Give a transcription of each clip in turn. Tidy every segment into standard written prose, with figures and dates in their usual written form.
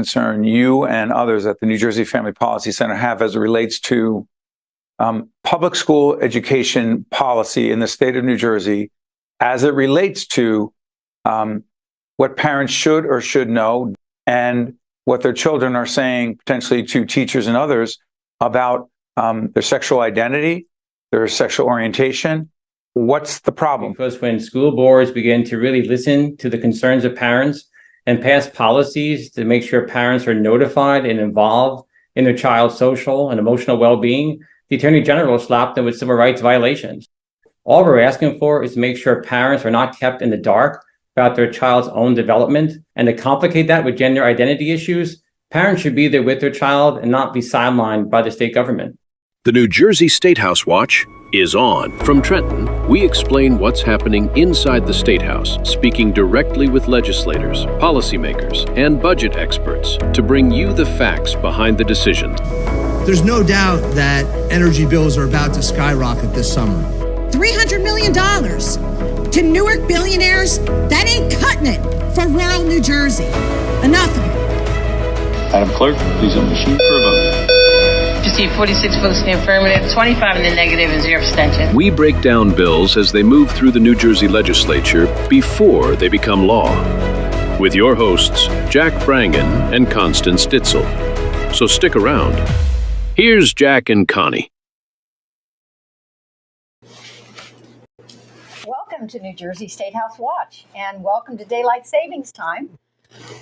concern you and others at the New Jersey Family Policy Center have as it relates to public school education policy in the state of New Jersey, as it relates to what parents should or should know and what their children are saying potentially to teachers and others about their sexual identity, their sexual orientation. What's the problem? Because when school boards begin to really listen to the concerns of parents and pass policies to make sure parents are notified and involved in their child's social and emotional well-being, the Attorney General slapped them with civil rights violations. All we're asking for is to make sure parents are not kept in the dark about their child's own development. And to complicate that with gender identity issues, parents should be there with their child and not be sidelined by the state government. The New Jersey Statehouse Watch is on. From Trenton, we explain what's happening inside the Statehouse, speaking directly with legislators, policymakers, and budget experts to bring you the facts behind the decisions. There's no doubt that energy bills are about to skyrocket this summer. $300 million to Newark billionaires? That ain't cutting it for rural New Jersey. Enough of it. Madam Clerk, please on the sheet for a vote. Received 46 votes in the affirmative, 25 in the negative, and 0 abstention. We break down bills as they move through the New Jersey legislature before they become law. With your hosts, Jack Brangan and Constance Ditzel. So stick around. Here's Jack and Connie. Welcome to New Jersey Statehouse Watch, and welcome to Daylight Savings Time.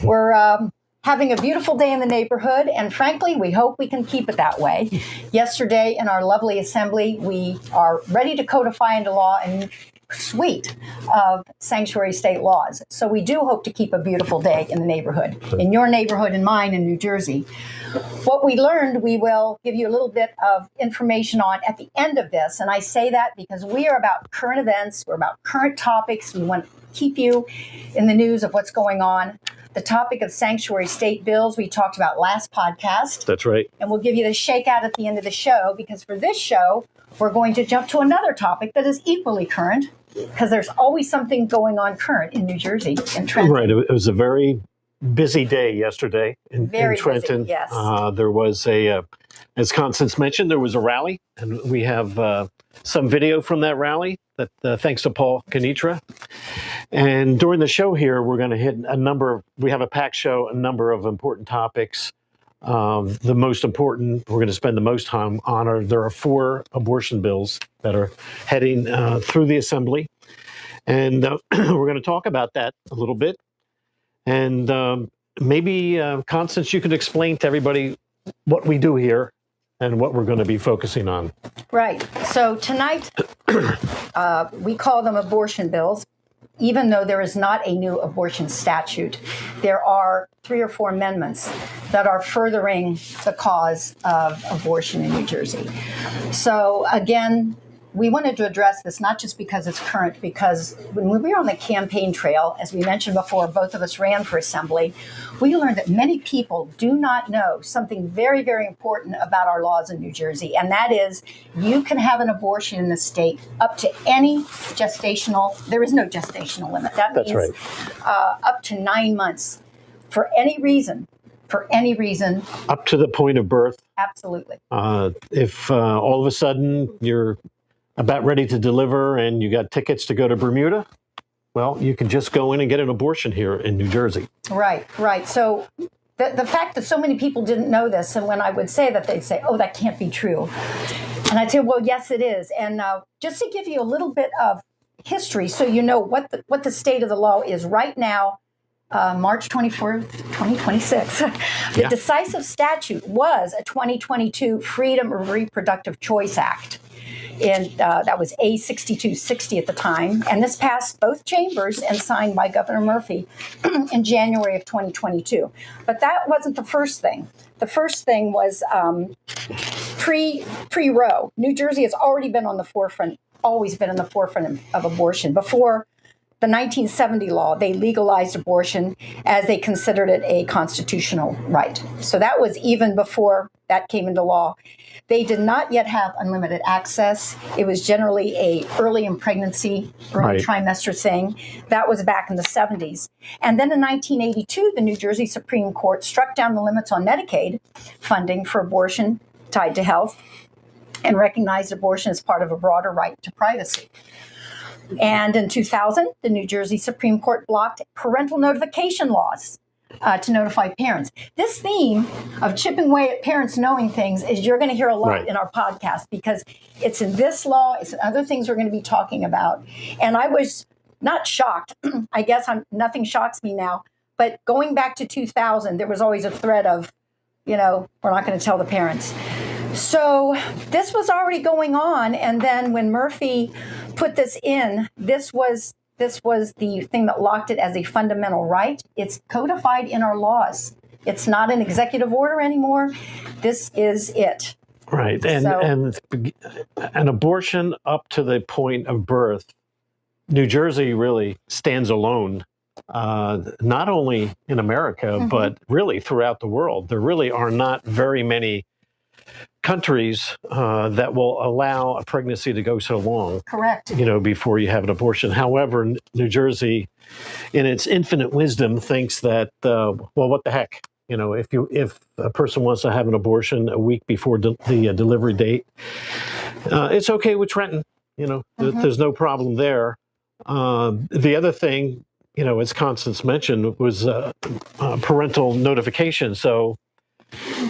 We're having a beautiful day in the neighborhood, and frankly, we hope we can keep it that way. Yesterday, in our lovely assembly, we are ready to codify into law a suite of sanctuary state laws. So we do hope to keep a beautiful day in the neighborhood, in your neighborhood and mine in New Jersey. What we learned, we will give you a little bit of information on at the end of this. And I say that because we are about current events. We're about current topics. We want to keep you in the news of what's going on. The topic of sanctuary state bills we talked about last podcast. That's right. And we'll give you the shakeout at the end of the show, because for this show, we're going to jump to another topic that is equally current, because there's always something going on current in New Jersey, in Trenton. Right. It was a very busy day yesterday in Trenton. Busy, yes. There was as Constance mentioned, there was a rally, and we have some video from that rally, that thanks to Paul Kanitra. And during the show here, we're going to hit we have a packed show, a number of important topics. The most important, we're going to spend the most time on, there are 4 abortion bills that are heading through the assembly. And we're going to talk about that a little bit. And maybe, Constance, you could explain to everybody what we do here and what we're going to be focusing on. Right. So tonight, we call them abortion bills. Even though there is not a new abortion statute, there are 3 or 4 amendments that are furthering the cause of abortion in New Jersey. So again, we wanted to address this not just because it's current, because when we were on the campaign trail, as we mentioned before, both of us ran for assembly, we learned that many people do not know something very, very important about our laws in New Jersey, and that is you can have an abortion in the state up to any there is no gestational limit. That means right. Up to 9 months for any reason. Up to the point of birth. Absolutely. If all of a sudden you're about ready to deliver and you got tickets to go to Bermuda, well, you can just go in and get an abortion here in New Jersey. Right. So the fact that so many people didn't know this, and when I would say that, they'd say, oh, that can't be true. And I'd say, well, yes, it is. And just to give you a little bit of history so you know what the state of the law is right now, March 24th, 2026. The decisive statute was a 2022 Freedom of Reproductive Choice Act. And that was A6260 at the time. And this passed both chambers and signed by Governor Murphy in January of 2022. But that wasn't the first thing. The first thing was pre-Roe. New Jersey has already been on the forefront, always been in the forefront of abortion. Before the 1970 law, they legalized abortion as they considered it a constitutional right. So that was even before that came into law. They did not yet have unlimited access. It was generally a early in pregnancy, early trimester thing. That was back in the 70s. And then in 1982, the New Jersey Supreme Court struck down the limits on Medicaid funding for abortion tied to health and recognized abortion as part of a broader right to privacy. And in 2000, the New Jersey Supreme Court blocked parental notification laws to notify parents. This theme of chipping away at parents knowing things is you're going to hear a lot in our podcast, because it's in this law, it's in other things we're going to be talking about. And I was not shocked. I guess nothing shocks me now. But going back to 2000, there was always a threat of, we're not going to tell the parents. So this was already going on. And then when Murphy put this in, this was the thing that locked it as a fundamental right. It's codified in our laws. It's not an executive order anymore. This is it. Right. And an abortion up to the point of birth, New Jersey really stands alone, not only in America, but really throughout the world. There really are not very many countries that will allow a pregnancy to go so long. Correct. Before you have an abortion. However, New Jersey, in its infinite wisdom, thinks that, what the heck? If a person wants to have an abortion a week before the delivery date, it's okay with Trenton. There's no problem there. The other thing, as Constance mentioned, was parental notification. So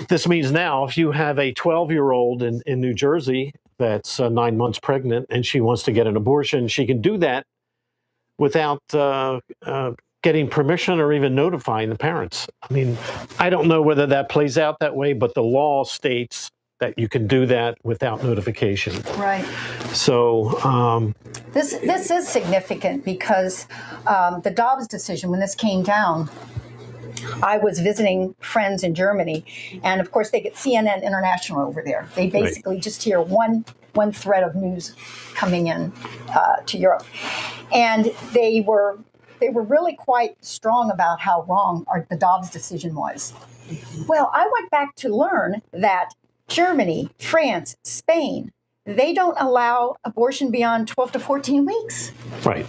this means now if you have a 12-year-old in New Jersey that's 9 months pregnant and she wants to get an abortion, she can do that without getting permission or even notifying the parents. I mean, I don't know whether that plays out that way, but the law states that you can do that without notification. Right. So this is significant because the Dobbs decision, when this came down, I was visiting friends in Germany, and of course they get CNN International over there. They basically just hear one thread of news coming in to Europe, and they were really quite strong about how wrong the Dobbs decision was. Well, I went back to learn that Germany, France, Spain, they don't allow abortion beyond 12 to 14 weeks. Right.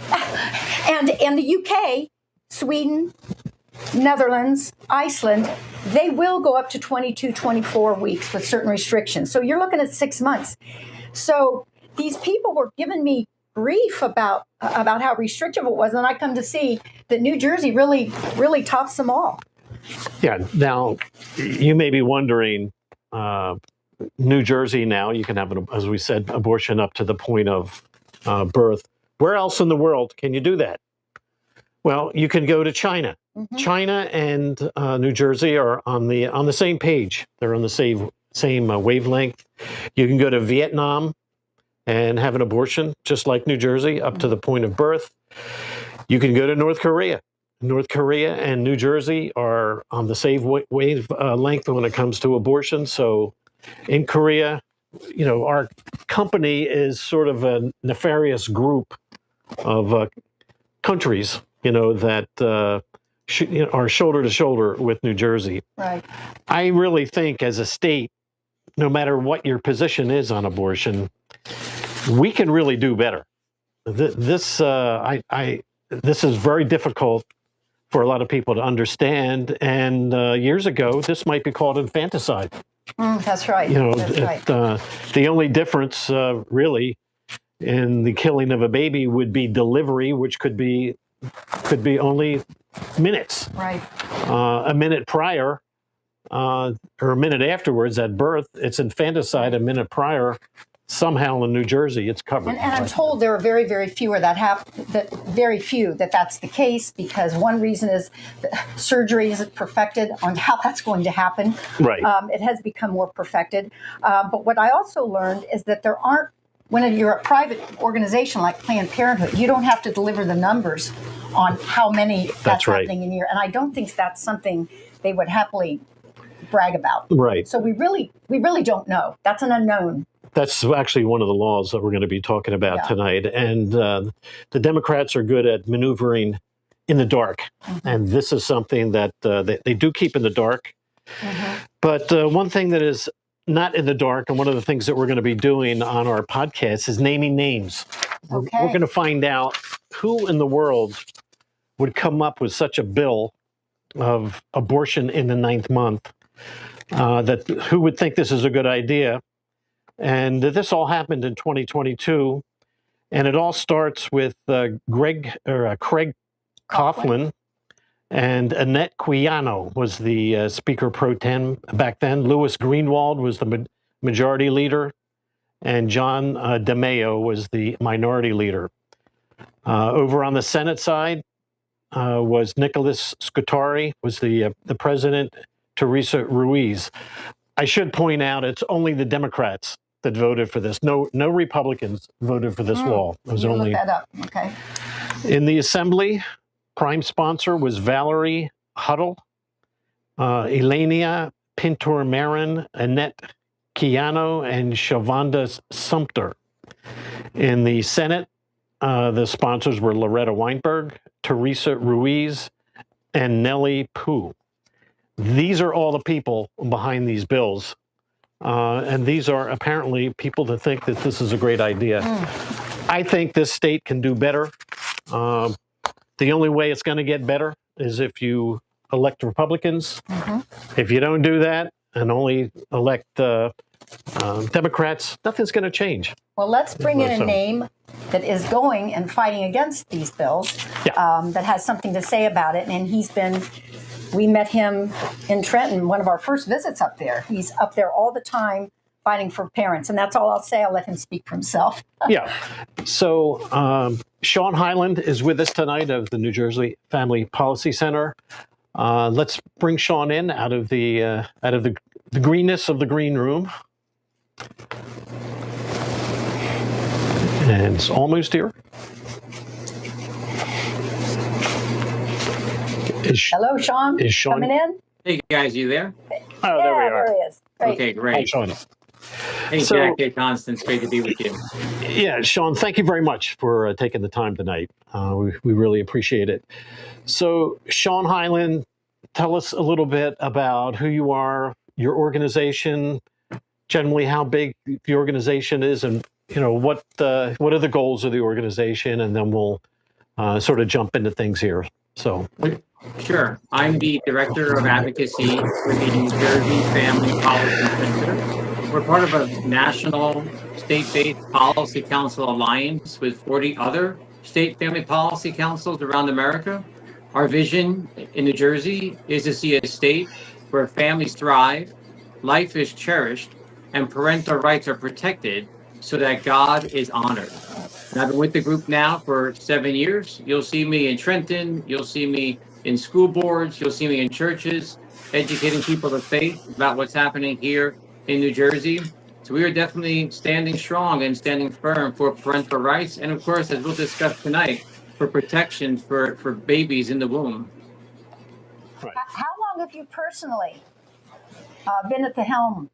And the UK, Sweden, Netherlands, Iceland, they will go up to 22, 24 weeks with certain restrictions. So you're looking at 6 months. So these people were giving me grief about how restrictive it was. And I come to see that New Jersey really, really tops them all. Yeah. Now, you may be wondering, New Jersey now, you can have, as we said, abortion up to the point of birth. Where else in the world can you do that? Well, you can go to China. China and New Jersey are on the same page. They're on the same wavelength. You can go to Vietnam and have an abortion, just like New Jersey, up to the point of birth. You can go to North Korea. North Korea and New Jersey are on the same wavelength when it comes to abortion. So in Korea, our company is sort of a nefarious group of countries, that are shoulder to shoulder with New Jersey. Right. I really think as a state, no matter what your position is on abortion, we can really do better. This is very difficult for a lot of people to understand. And years ago, this might be called infanticide. That's right. That's right. The only difference really in the killing of a baby would be delivery, which could be only minutes. Right. A minute prior or a minute afterwards at birth, it's infanticide. A minute prior, somehow in New Jersey, it's covered. And I'm told there are very, very few that's the case, because one reason is that surgery isn't perfected on how that's going to happen. Right. It has become more perfected. But what I also learned is that there aren't, when you're a private organization like Planned Parenthood, you don't have to deliver the numbers on how many that's happening in a year. And I don't think that's something they would happily brag about. Right. So we really don't know. That's an unknown. That's actually one of the laws that we're going to be talking about tonight. And the Democrats are good at maneuvering in the dark. And this is something that they do keep in the dark. But one thing that is not in the dark, and one of the things that we're going to be doing on our podcast is naming names. We're going to find out who in the world would come up with such a bill of abortion in the 9th month, who would think this is a good idea. And this all happened in 2022, and it all starts with Craig Coughlin, and Annette Quijano was the Speaker Pro Tem back then. Louis Greenwald was the majority leader, and John DeMeo was the minority leader. Over on the Senate side was Nicholas Scutari, was the president, Teresa Ruiz. I should point out it's only the Democrats that voted for this. No Republicans voted for this law. It was only. Look that up. Okay. In the Assembly, prime sponsor was Valerie Huddle, Elenia Pintor-Marin, Annette Quijano, and Shavonda Sumter. In the Senate, the sponsors were Loretta Weinberg, Teresa Ruiz, and Nellie Pooh. These are all the people behind these bills. And these are apparently people that think that this is a great idea. I think this state can do better. The only way it's going to get better is if you elect Republicans. If you don't do that and only elect Democrats, nothing's going to change. Well, let's bring in a name that is going and fighting against these bills, that has something to say about it. And we met him in Trenton, one of our first visits up there. He's up there all the time fighting for parents. And that's all I'll say. I'll let him speak for himself. So Shawn Hyland is with us tonight of the New Jersey Family Policy Center. Let's bring Shawn in out of the greenness of the green room. And it's almost here. Hello, Shawn. Is Shawn coming in? Hey guys, you there? Oh, there we are. There he is. Great. Okay, great. Hi, Shawn. Hey, Jack. Hey, Constance. Great to be with you. Yeah, Shawn, thank you very much for taking the time tonight. We really appreciate it. So, Shawn Hyland, tell us a little bit about who you are, your organization, generally how big the organization is, and what are the goals of the organization, and then we'll sort of jump into things here. So. Sure. I'm the Director of Advocacy with the New Jersey Family Policy Center. We're part of a national state-based policy council alliance with 40 other state family policy councils around America. Our vision in New Jersey is to see a state where families thrive, life is cherished, and parental rights are protected so that God is honored. And I've been with the group now for 7 years. You'll see me in Trenton. You'll see me in school boards. You'll see me in churches, educating people of faith about what's happening here in New Jersey. So we are definitely standing strong and standing firm for parental rights. And of course, as we'll discuss tonight, for protection for babies in the womb. Right. How long have you personally been at the helm?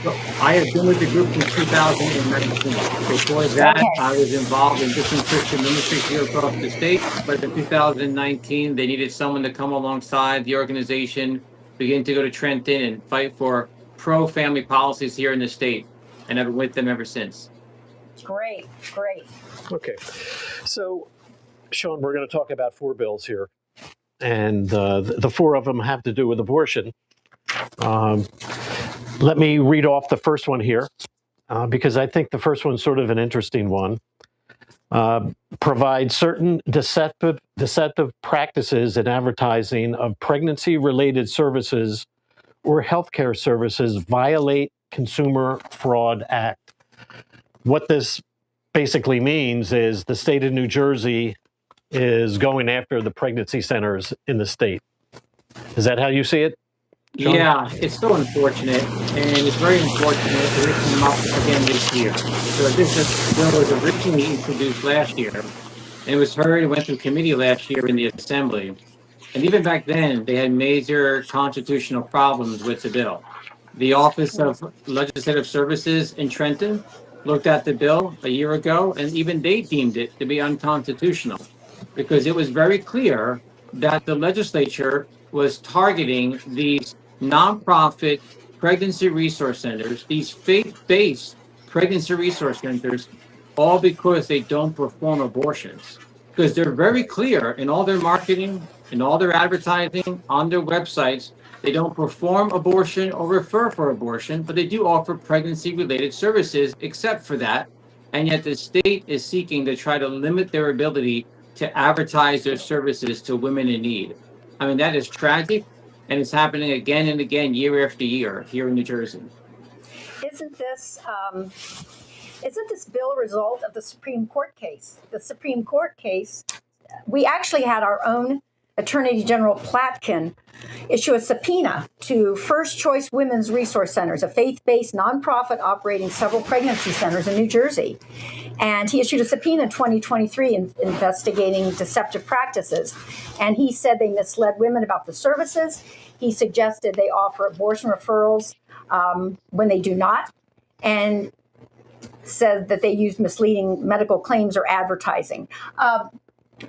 Well, I have been with the group since 2019. Before that, I was involved in different Christian ministries here across the state. But in 2019, they needed someone to come alongside the organization, begin to go to Trenton and fight for pro-family policies here in the state. And I've been with them ever since. Great, great. Okay. So, Shawn, we're going to talk about 4 bills here. And the 4 of them have to do with abortion. Let me read off the first one here, because I think the first one's sort of an interesting one. Provide certain deceptive practices in advertising of pregnancy-related services or healthcare services violate Consumer Fraud Act. What this basically means is the state of New Jersey is going after the pregnancy centers in the state. Is that how you see it, Shawn? Yeah, it's so unfortunate, and it's very unfortunate that it came up again this year. So this bill was originally introduced last year, and it was heard and went through committee last year in the Assembly. And even back then, they had major constitutional problems with the bill. The Office of Legislative Services in Trenton looked at the bill a year ago, and even they deemed it to be unconstitutional because it was very clear that the legislature was targeting these nonprofit pregnancy resource centers, these faith-based pregnancy resource centers, all because they don't perform abortions. Because they're very clear in all their marketing, in all their advertising, on their websites, they don't perform abortion or refer for abortion, but they do offer pregnancy-related services except for that. And yet the state is seeking to try to limit their ability to advertise their services to women in need. I mean, that is tragic, and it's happening again and again, year after year, here in New Jersey. Isn't this bill a result of the Supreme Court case? The Supreme Court case, we actually had our own Attorney General Platkin issue a subpoena to First Choice Women's Resource Centers, a faith-based nonprofit operating several pregnancy centers in New Jersey. And he issued a subpoena in 2023 investigating deceptive practices. And he said they misled women about the services. He suggested they offer abortion referrals when they do not, and said that they use misleading medical claims or advertising.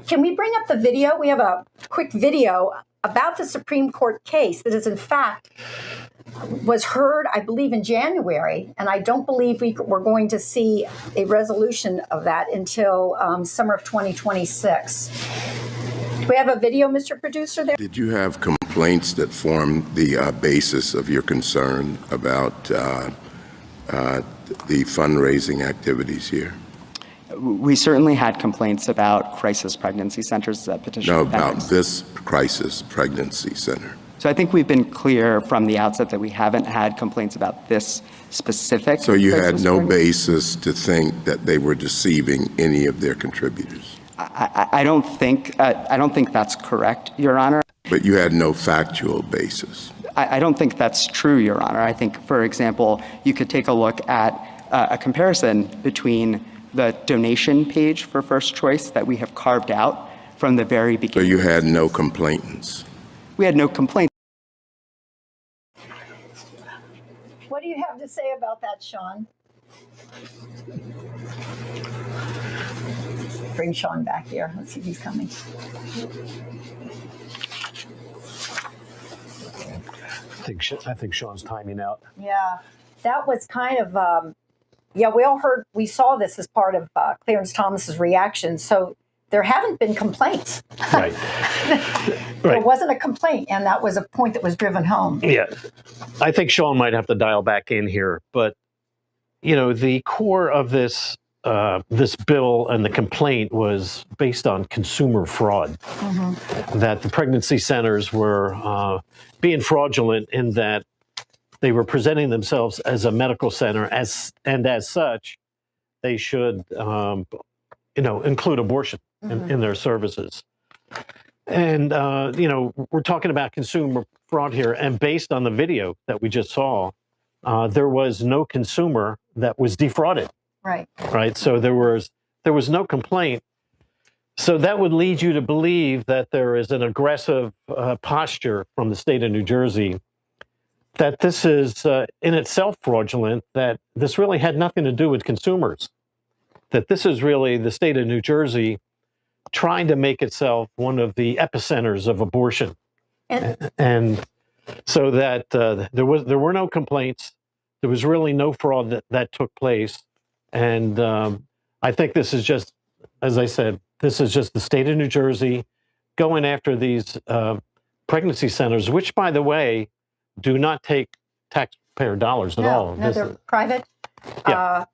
Can we bring up the video? We have a quick video about the Supreme Court case that is, in fact, was heard, I believe, in January, and I don't believe we're going to see a resolution of that until summer of 2026. Do we have a video, Mr. Producer, there? Did you have complaints that formed the basis of your concern about the fundraising activities here? We certainly had complaints about crisis pregnancy centers that petition. No, about this crisis pregnancy center. So I think we've been clear from the outset that we haven't had complaints about this specific. So you had no basis to think that they were deceiving any of their contributors? I don't think that's correct, Your Honor. But you had no factual basis? I don't think that's true, Your Honor. I think, for example, you could take a look at a comparison between the donation page for First Choice that we have carved out from the very beginning. So you had no complainants? We had no complaints. What do you have to say about that, Shawn? Bring Shawn back here. Let's see if he's coming. I think Shawn's timing out. Yeah, that was kind of, we saw this as part of Clarence Thomas's reaction. So there haven't been complaints. Right. There wasn't a complaint, and that was a point that was driven home. Yeah. I think Shawn might have to dial back in here, but, you know, the core of this bill and the complaint was based on consumer fraud, that the pregnancy centers were being fraudulent in that they were presenting themselves as a medical center, and as such, they should, include abortion in their services. And, we're talking about consumer fraud here, and based on the video that we just saw, there was no consumer that was defrauded. Right. Right. So there was no complaint. So that would lead you to believe that there is an aggressive posture from the state of New Jersey, that this is in itself fraudulent, that this really had nothing to do with consumers, that this is really the state of New Jersey trying to make itself one of the epicenters of abortion. And so that there were no complaints. There was really no fraud that took place. And I think this is just, as I said, this is just the state of New Jersey going after these pregnancy centers, which, by the way, do not take taxpayer dollars at all. No, they're private. Yeah.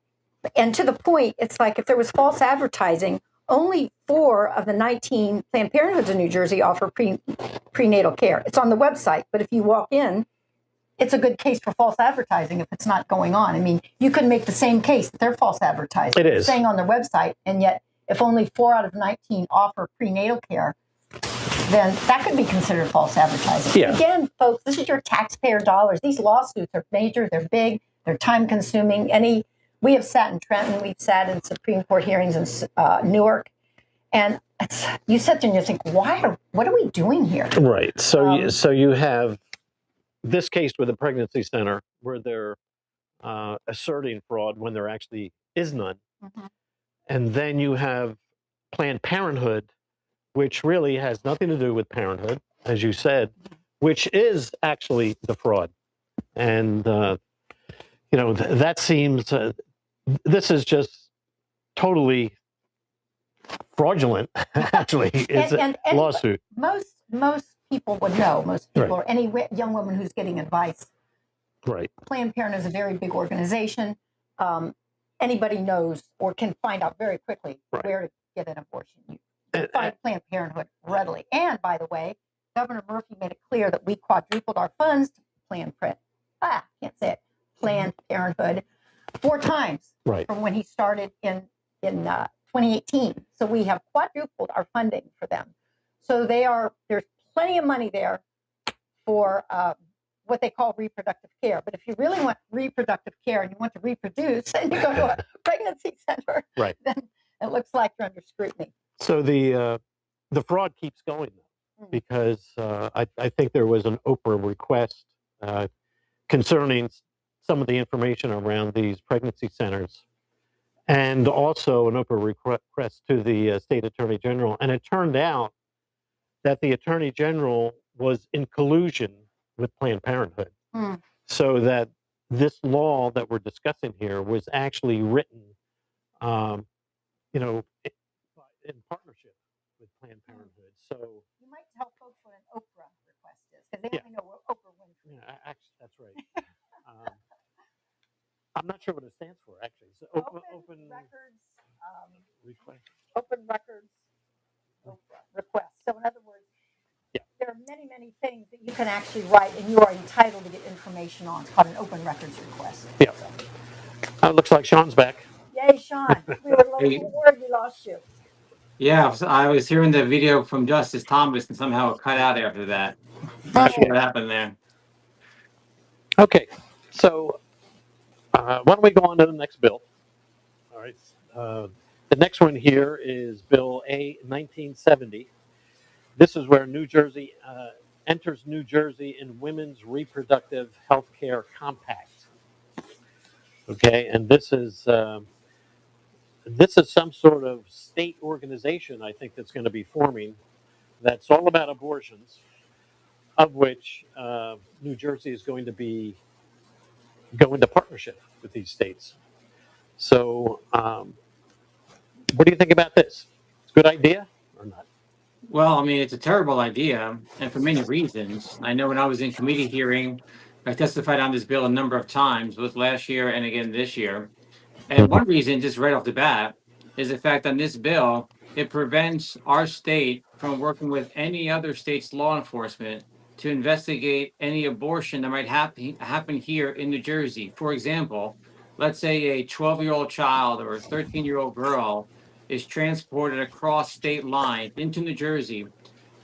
And to the point, it's like if there was false advertising, only 4 of the 19 Planned Parenthoods in New Jersey offer prenatal care. It's on the website, but if you walk in, it's a good case for false advertising if it's not going on. I mean, you could make the same case that they're false advertising. It is. Saying on their website, and yet if only 4 out of 19 offer prenatal care, then that could be considered false advertising. Yeah. Again, folks, this is your taxpayer dollars. These lawsuits are major, they're big, they're time consuming. We have sat in Trenton, we've sat in Supreme Court hearings in Newark, and you sit there and you think, what are we doing here? Right. So you have this case with the pregnancy center where they're asserting fraud when there actually is none. And then you have Planned Parenthood, which really has nothing to do with parenthood, as you said, which is actually the fraud. And, that seems, this is just totally fraudulent, actually. It's a lawsuit. Most people would know, most people, or any young woman who's getting advice. Right. Planned Parenthood is a very big organization. Anybody knows or can find out very quickly where to get an abortion. You can find Planned Parenthood readily. And by the way, Governor Murphy made it clear that we quadrupled our funds to Planned Parenthood 4 times from when he started in 2018. So we have quadrupled our funding for them. So there's plenty of money there for what they call reproductive care. But if you really want reproductive care and you want to reproduce and you go to a pregnancy center, then it looks like you're under scrutiny. So the fraud keeps going, though, because I think there was an Oprah request concerning some of the information around these pregnancy centers, and also an Oprah request to the state attorney general. And it turned out that the attorney general was in collusion with Planned Parenthood, so that this law that we're discussing here was actually written, in partnership with Planned Parenthood. So you might tell folks what an Oprah request is, because they only know what Oprah Winfrey. Yeah, actually, that's right. I'm not sure what it stands for, actually. So open records, request. Open records Oprah request. So in other words, there are many, many things that you can actually write and you are entitled to get information on. It's called an open records request. Yeah. It looks like Shawn's back. Yay, Shawn. We were worried we lost you. Yeah, I was hearing the video from Justice Thomas and somehow it cut out after that. Not sure what happened there. Okay, so why don't we go on to the next bill? All right. The next one here is Bill A 1970. This is where New Jersey enters New Jersey in Women's Reproductive Health Care Compact. Okay, and this is some sort of state organization, I think, that's going to be forming that's all about abortions, of which New Jersey is going to be go into partnership with these states. So what do you think about this? It's a good idea or not? Well, I mean, it's a terrible idea, and for many reasons. I know when I was in committee hearing, I testified on this bill a number of times, both last year and again this year. And one reason, just right off the bat, is the fact that this bill, it prevents our state from working with any other state's law enforcement to investigate any abortion that might happen here in New Jersey. For example, let's say a 12-year-old child or a 13-year-old girl is transported across state lines into New Jersey,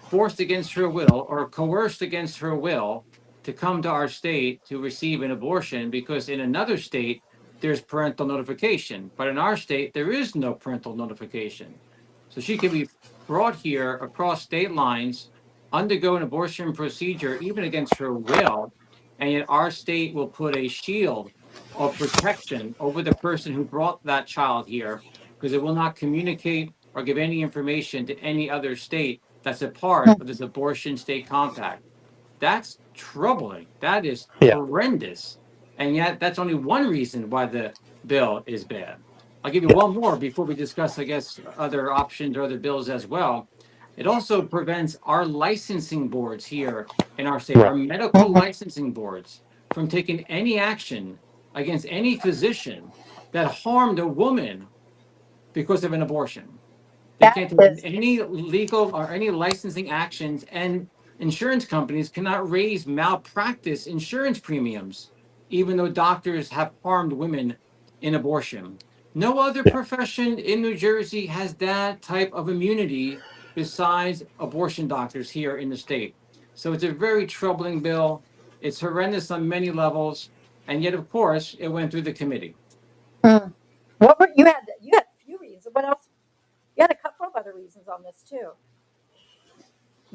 forced against her will or coerced against her will to come to our state to receive an abortion, because in another state, there's parental notification. But in our state, there is no parental notification. So she can be brought here across state lines, undergo an abortion procedure, even against her will, and yet our state will put a shield of protection over the person who brought that child here, because it will not communicate or give any information to any other state that's a part of this abortion state compact. That's troubling. That is horrendous. And yet that's only one reason why the bill is bad. I'll give you one more before we discuss, I guess, other options or other bills as well. It also prevents our licensing boards here in our state, our medical licensing boards, from taking any action against any physician that harmed a woman because of an abortion. They can't take any legal or any licensing actions, and insurance companies cannot raise malpractice insurance premiums, even though doctors have harmed women in abortion. No other profession in New Jersey has that type of immunity besides abortion doctors here in the state. So it's a very troubling bill. It's horrendous on many levels, and yet, of course, it went through the committee. What were, you had a few reasons. What else? You had a couple of other reasons on this too.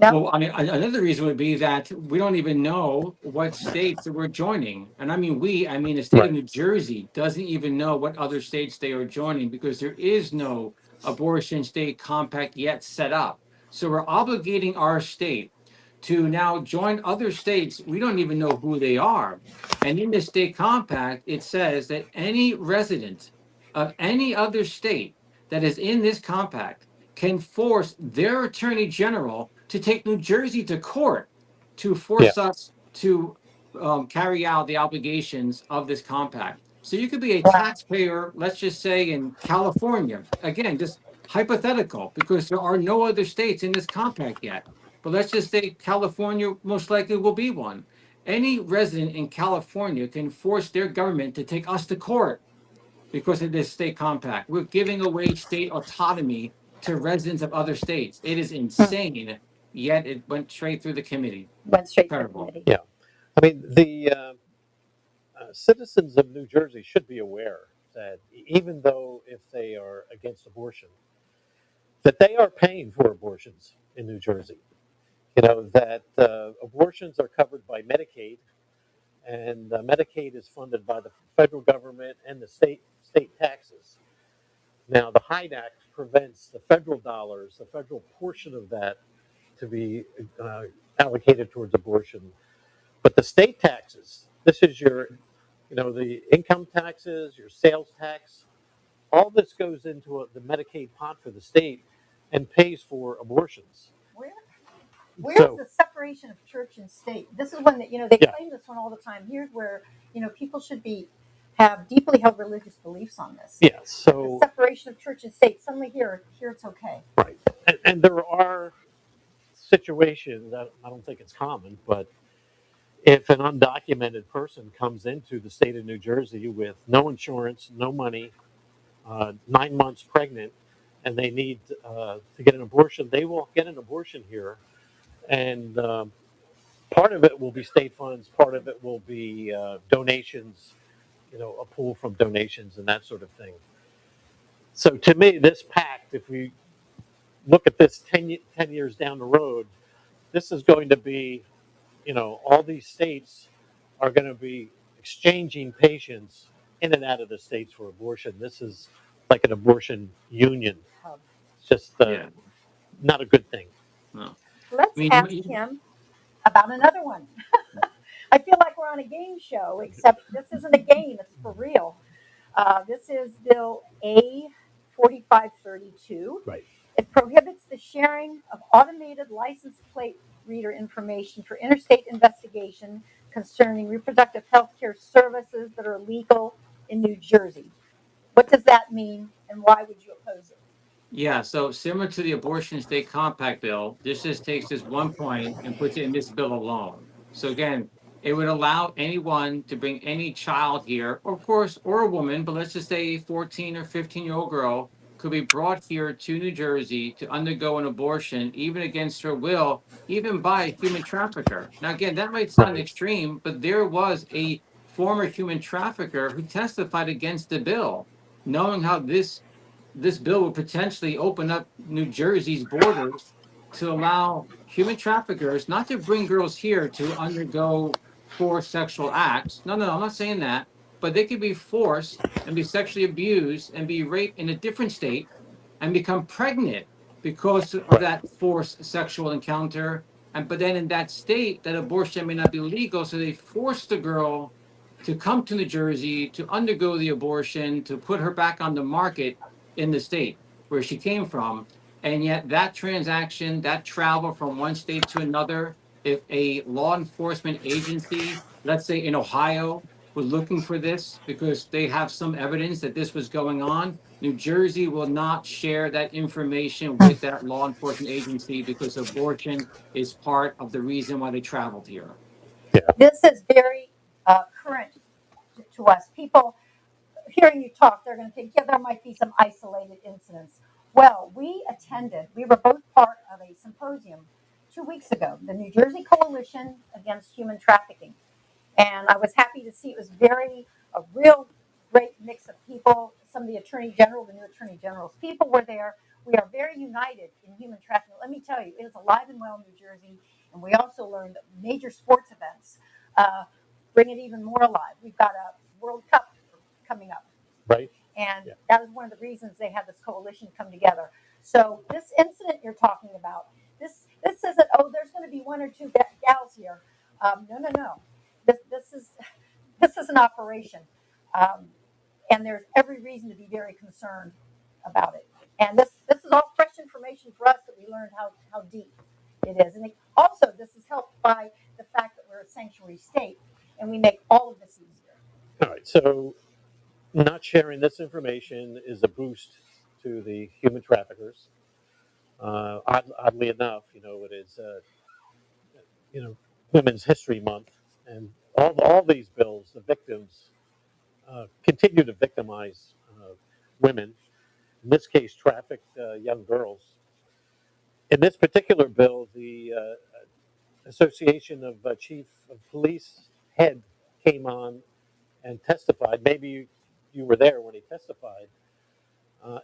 No? Well, I mean, another reason would be that we don't even know what states that we're joining. And I mean, I mean, the state of Right. New Jersey doesn't even know what other states they are joining because there is no abortion state compact yet set up. So we're obligating our state to now join other states. We don't even know who they are. And in the state compact, it says that any resident of any other state that is in this compact can force their attorney general to take New Jersey to court to Yeah. force us to carry out the obligations of this compact. So you could be a Wow. taxpayer, let's just say in California, again, just hypothetical, because there are no other states in this compact yet. But let's just say California most likely will be one. Any resident in California can force their government to take us to court because of this state compact. We're giving away state autonomy to residents of other states. It is insane, yet it went straight through the committee. Went straight to the Incredible. committee. Yeah. I mean, the citizens of New Jersey should be aware that even though if they are against abortion, that they are paying for abortions in New Jersey. You know, that abortions are covered by Medicaid, and Medicaid is funded by the federal government and the state taxes. Now, the Hyland Act prevents the federal dollars, the federal portion of that, to be allocated towards abortion. But the state taxes, this is your, you know, the income taxes, your sales tax, all this goes into the Medicaid pot for the state and pays for abortions. Where's So- the separation of church and state? This is one that, they Yeah. claim this one all the time. Here's where, people should have deeply held religious beliefs on this. Yeah, The so, separation of church and state. Suddenly here it's okay. right. And there are situations that I don't think it's common, but if an undocumented person comes into the state of New Jersey with no insurance, no money, 9 months pregnant, and they need to get an abortion, they will get an abortion here. And part of it will be state funds, part of it will be donations, a pool from donations and that sort of thing. So to me, this pact, if we look at this 10 years down the road, this is going to be, all these states are going to be exchanging patients in and out of the states for abortion. This is like an abortion union. It's just not a good thing. No. Let's ask him about another one. I feel like we're on a game show, except this isn't a game, it's for real. This is Bill A4532. Right. It prohibits the sharing of automated license plate reader information for interstate investigation concerning reproductive health care services that are legal in New Jersey. What does that mean, and why would you oppose it? Yeah, so similar to the abortion state compact bill, this just takes this one point and puts it in this bill alone. So again, it would allow anyone to bring any child here, of course, or a woman, but let's just say a 14 or 15-year-old girl could be brought here to New Jersey to undergo an abortion, even against her will, even by a human trafficker. Now, again, that might sound extreme, but there was a former human trafficker who testified against the bill, knowing how this bill would potentially open up New Jersey's borders to allow human traffickers not to bring girls here to undergo forced sexual acts. No, I'm not saying that. But they could be forced and be sexually abused and be raped in a different state and become pregnant because of that forced sexual encounter. But then in that state, that abortion may not be legal. So they force the girl to come to New Jersey to undergo the abortion, to put her back on the market in the state where she came from. And yet that transaction, that travel from one state to another, if a law enforcement agency, let's say in Ohio, was looking for this because they have some evidence that this was going on, New Jersey will not share that information with that law enforcement agency because abortion is part of the reason why they traveled here. This is very current to us. People hearing you talk, they're going to think, there might be some isolated incidents. Well, we were both part of a symposium 2 weeks ago, the New Jersey Coalition Against Human Trafficking. And I was happy to see it was a real great mix of people. Some of the the new Attorney General's people were there. We are very united in human trafficking. Let me tell you, it is alive and well in New Jersey, and we also learned that major sports events bring it even more alive. We've got a World Cup coming up. Right. And that was one of the reasons they had this coalition come together. So this incident you're talking about, this isn't, oh, there's going to be one or two gals here. No. This is an operation, and there's every reason to be very concerned about it. And this is all fresh information for us that we learned how deep it is. And also, this is helped by the fact that we're a sanctuary state, and we make all of this easier. All right. So, not sharing this information is a boost to the human traffickers. Oddly enough, it is, Women's History Month, and all these bills, the victims continue to victimize women. In this case, trafficked young girls. In this particular bill, the Association of Chief of Police head came on and testified. Maybe you were there when he testified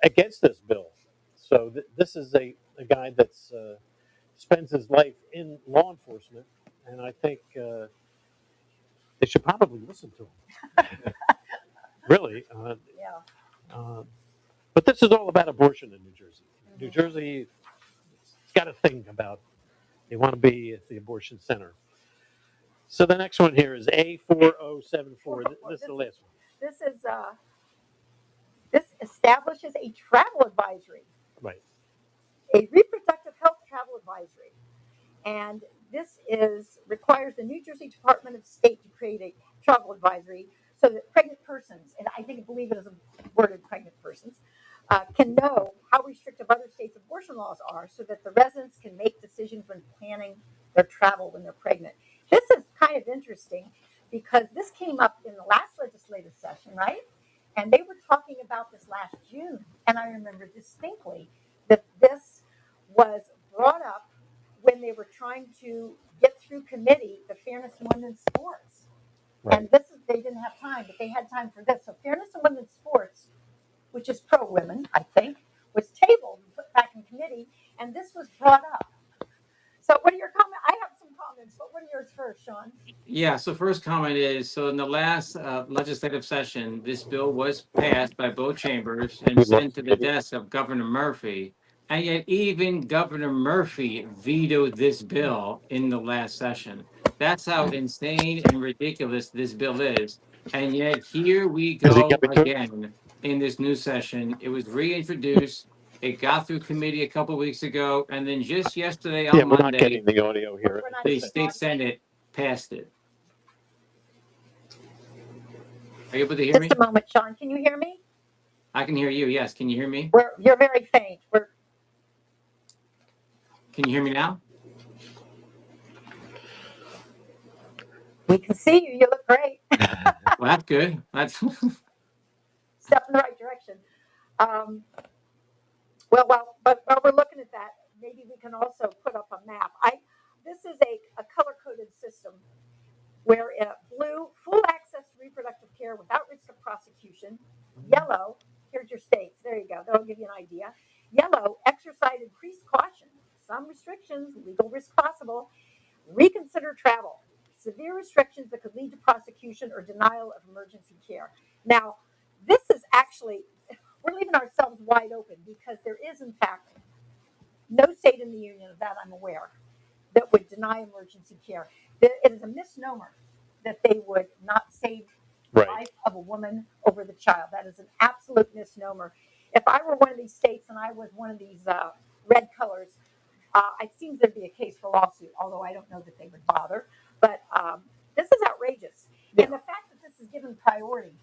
against this bill. So this is a guy that's spends his life in law enforcement, and I think they should probably listen to him. Really. But this is all about abortion in New Jersey. Mm-hmm. New Jersey's got a thing about they want to be at the abortion center. So the next one here is A4074. This is the last one. This establishes a travel advisory. Right. A reproductive health travel advisory. And this requires the New Jersey Department of State to create a travel advisory so that pregnant persons, and I believe it is worded pregnant persons, can know how restrictive other states' abortion laws are so that the residents can make decisions when planning their travel when they're pregnant. This is kind of interesting because this came up in the last legislative session, right? And they were talking about this last June. And I remember distinctly that this was brought up when they were trying to get through committee the Fairness in Women's Sports. Right. And they didn't have time, but they had time for this. So Fairness in Women's Sports, which is pro-women, I think, was tabled and put back in committee, and this was brought up. So what are your comments? I have some comments, but what are yours first, Shawn? Yeah, so first comment is, so in the last legislative session, this bill was passed by both chambers and sent to the desk of Governor Murphy. And yet even Governor Murphy vetoed this bill in the last session. That's how insane and ridiculous this bill is. And yet here we go again in this new session. It was reintroduced. It got through committee a couple of weeks ago. And then just yesterday on Monday, we're not getting the audio here. The state Senate passed it. Are you able to hear me? Just a moment, Shawn. Can you hear me? I can hear you. Yes. Can you hear me? You're very faint. Can you hear me now? We can see you. You look great. Well, that's good. That's step in the right direction. But while we're looking at that, maybe we can also put up a map. This is a color-coded system where blue, full access to reproductive care without risk of prosecution. Yellow, here's your states. There you go. That'll give you an idea. Yellow, exercise increased caution. Some restrictions, legal risk possible. Reconsider travel. Severe restrictions that could lead to prosecution or denial of emergency care. Now, this is actually, we're leaving ourselves wide open because there is, in fact, no state in the union of that I'm aware that would deny emergency care. It is a misnomer that they would not save the life of a woman over the child. That is an absolute misnomer. If I were one of these states and I was one of these red colors, it seems there'd be a case for lawsuit, although I don't know that they would bother. But this is outrageous. Yeah. And the fact that this is given priority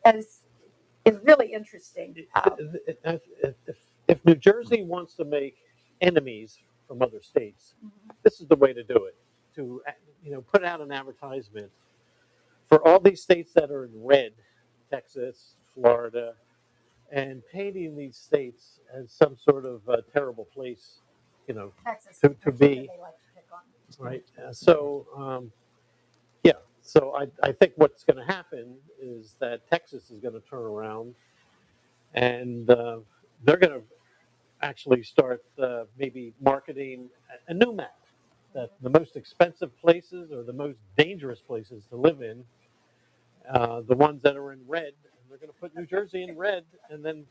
is really interesting. If New Jersey wants to make enemies from other states, this is the way to do it. To put out an advertisement for all these states that are in red, Texas, Florida, and painting these states as some sort of terrible place, Texas, to be. Right. So I think what's going to happen is that Texas is going to turn around and they're going to actually start maybe marketing a new map that the most expensive places or the most dangerous places to live in, the ones that are in red, and they're going to put New Jersey in red, and then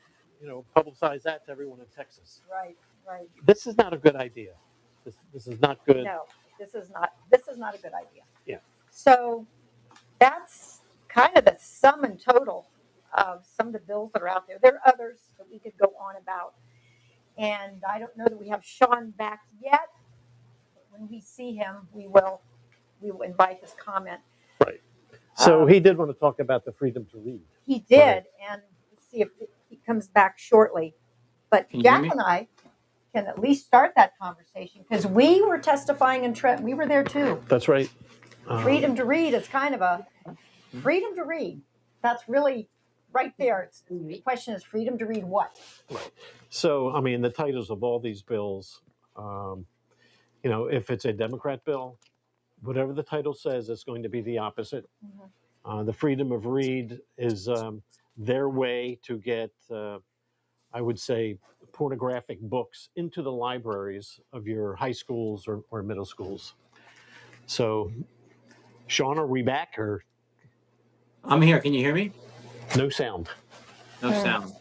publicize that to everyone in Texas. Right, right. This is not a good idea. This is not good. No, this is not a good idea. Yeah. So that's kind of the sum and total of some of the bills that are out there. There are others that we could go on about. And I don't know that we have Shawn back yet. But when we see him, we will invite his comment. Right. So he did want to talk about the freedom to read. He did, right. And we'll see if he comes back shortly. But Jack and I can at least start that conversation because we were testifying in Trenton. We were there too. That's right. Freedom to read is kind of a freedom to read. That's really right there. The question is freedom to read what? Right. So, I mean, the titles of all these bills, if it's a Democrat bill, whatever the title says, it's going to be the opposite. Mm-hmm. The freedom of read is their way to get, I would say, pornographic books into the libraries of your high schools or middle schools. So, Shawn, are we back or? I'm here. Can you hear me? No sound. No sound.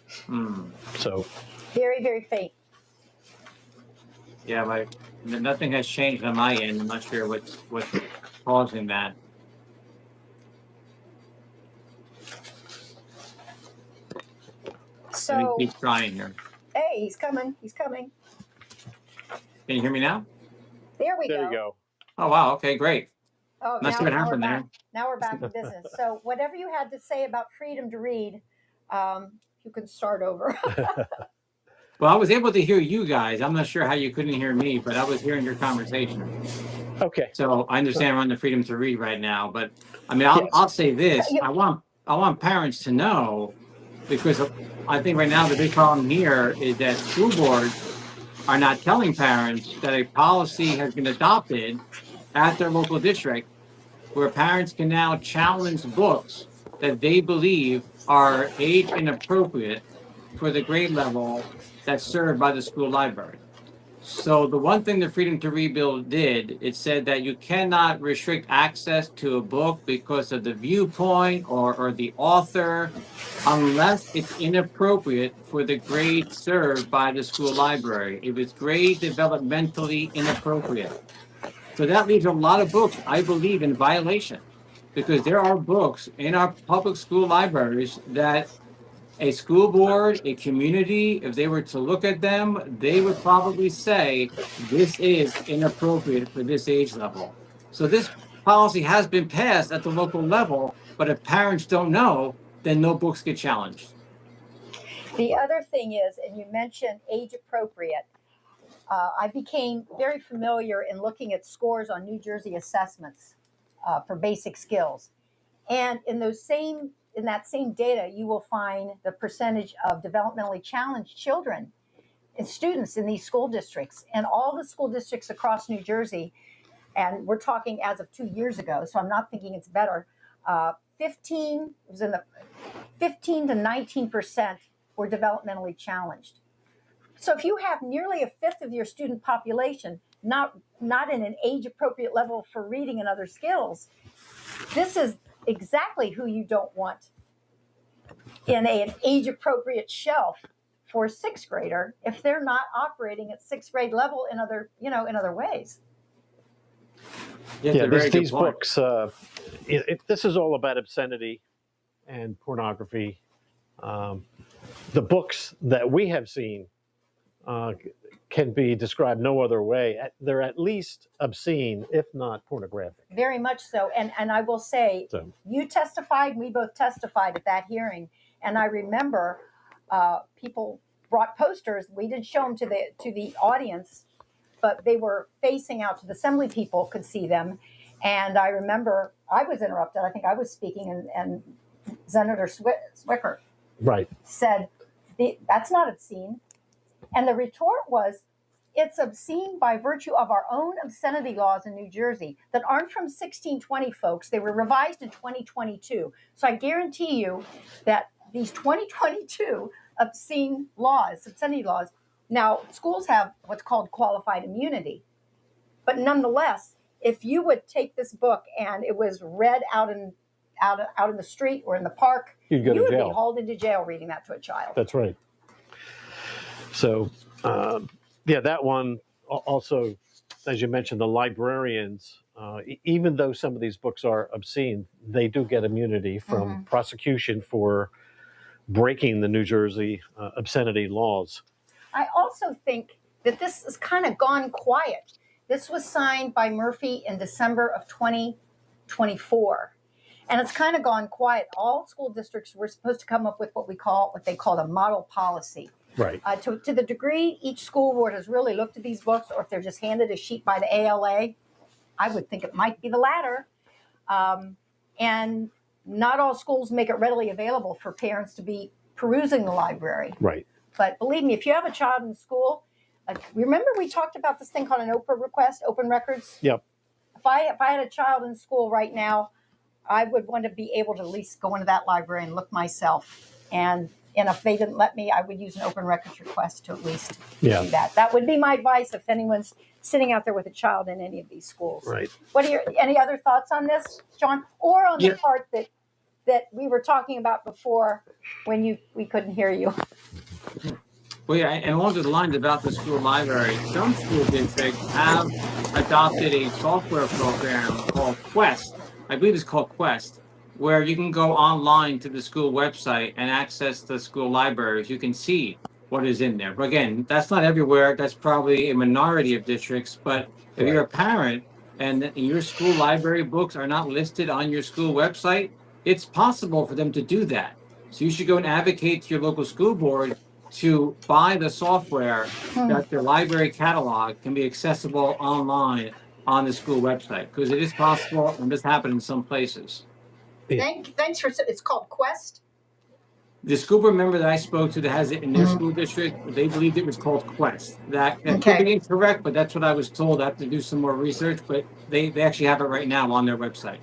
So. Very, very faint. Yeah, nothing has changed on my end. I'm not sure what's causing that. So. Let me keep trying here. Hey, he's coming. He's coming. Can you hear me now? There we go. There you go. Oh, wow. Okay, great. Oh, not sure what happened there. Now we're back in business. So whatever you had to say about freedom to read, you can start over. Well, I was able to hear you guys. I'm not sure how you couldn't hear me, but I was hearing your conversation. Okay. So I understand we're on the freedom to read right now, but I mean, I'll say this. I want parents to know, because I think right now the big problem here is that school boards are not telling parents that a policy has been adopted at their local district where parents can now challenge books that they believe are age inappropriate for the grade level that's served by the school library. So the one thing the Freedom to Read bill did, it said that you cannot restrict access to a book because of the viewpoint or the author, unless it's inappropriate for the grade served by the school library. If it's grade developmentally inappropriate. So that leaves a lot of books, I believe, in violation, because there are books in our public school libraries that a school board, a community, if they were to look at them, they would probably say, this is inappropriate for this age level. So this policy has been passed at the local level, but if parents don't know, then no books get challenged. The other thing is, and you mentioned age appropriate, I became very familiar in looking at scores on New Jersey assessments for basic skills. And in that same data, you will find the percentage of developmentally challenged children and students in these school districts. And all the school districts across New Jersey, and we're talking as of 2 years ago, so I'm not thinking it's better, 15 to 19% were developmentally challenged. So if you have nearly a fifth of your student population not in an age-appropriate level for reading and other skills, this is exactly who you don't want in an age-appropriate shelf for a sixth grader if they're not operating at sixth grade level in other ways. Yeah, these books, this is all about obscenity and pornography. The books that we have seen can be described no other way. They're at least obscene, if not pornographic. Very much so. And I will say, you testified, we both testified at that hearing. And I remember people brought posters. We didn't show them to the audience, but they were facing out to the assembly. People could see them. And I remember I was interrupted. I think I was speaking, and Senator Zwicker said, that's not obscene. And the retort was, it's obscene by virtue of our own obscenity laws in New Jersey that aren't from 1620, folks. They were revised in 2022. So I guarantee you that these 2022 obscenity laws Now, schools have what's called qualified immunity, but nonetheless, if you would take this book and it was read out in the street or in the park, You'd go to would jail. be hauled into jail reading that to a child. That's right. So, yeah, that one also, as you mentioned, the librarians, even though some of these books are obscene, they do get immunity from prosecution for breaking the New Jersey obscenity laws. I also think that this has kind of gone quiet. This was signed by Murphy in December of 2024. And it's kind of gone quiet. All school districts were supposed to come up with what they call a model policy. Right. To the degree each school board has really looked at these books, or if they're just handed a sheet by the ALA, I would think it might be the latter. And not all schools make it readily available for parents to be perusing the library. Right. But believe me, if you have a child in school, remember we talked about this thing called an OPRA request, open records? Yep. If I had a child in school right now, I would want to be able to at least go into that library and look myself. And if they didn't let me, I would use an open records request to at least do that. That would be my advice if anyone's sitting out there with a child in any of these schools. Right. Any other thoughts on this, Shawn? Or on the part that we were talking about before when we couldn't hear you? Well, yeah, and along the lines about the school library, some school districts have adopted a software program called Quest. I believe it's called Quest, where you can go online to the school website and access the school libraries. You can see what is in there. But again, that's not everywhere. That's probably a minority of districts. But if you're a parent and your school library books are not listed on your school website, it's possible for them to do that. So you should go and advocate to your local school board to buy the software that the library catalog can be accessible online on the school website, because it is possible, and this happened in some places. Thanks for it's called Quest. The school board member that I spoke to that has it in their school district, they believed it was called Quest. That could be incorrect, but that's what I was told. I have to do some more research, but they actually have it right now on their website.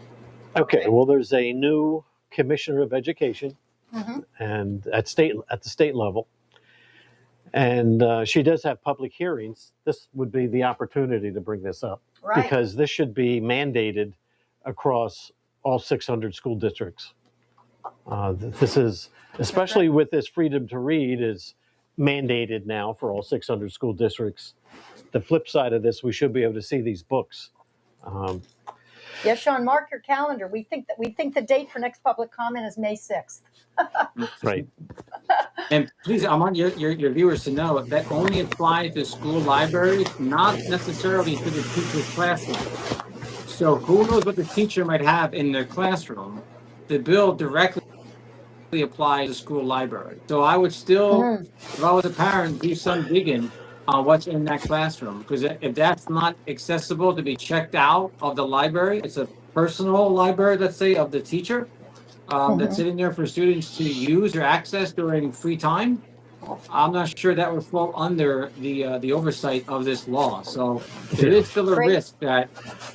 Okay, well, there's a new commissioner of education, and at the state level, and she does have public hearings. This would be the opportunity to bring this up, because this should be mandated across all 600 school districts. This is, especially with this freedom to read, is mandated now for all 600 school districts. The flip side of this, we should be able to see these books. Yes, Shawn, mark your calendar. We think the date for next public comment is May 6th. Right. And please, I want your viewers to know that only applies to school libraries, not necessarily to the teacher's classroom. So who knows what the teacher might have in their classroom? The bill directly applies to school library. So I would still, if I was a parent, do some digging on what's in that classroom, because if that's not accessible to be checked out of the library, it's a personal library, let's say, of the teacher that's sitting there for students to use or access during free time. I'm not sure that would fall under the oversight of this law. So there is still a risk that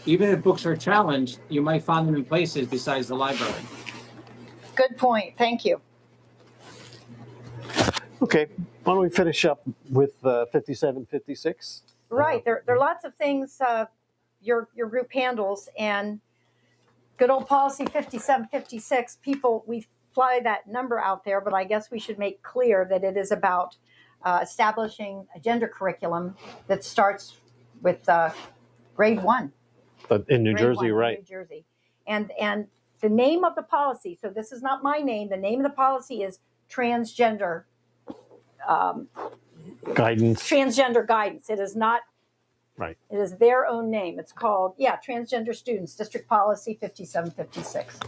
even if books are challenged, you might find them in places besides the library. Good point. Thank you. Okay, why don't we finish up with 5756? Right. There are lots of things your group handles, and good old policy 5756. People, we fly that number out there, but I guess we should make clear that it is about establishing a gender curriculum that starts with grade 1. In New Jersey, right? New Jersey, and the name of the policy. So this is not my name. The name of the policy is transgender guidance. Transgender guidance. It is not. Right. It is their own name. It's called Transgender Students District Policy 5756.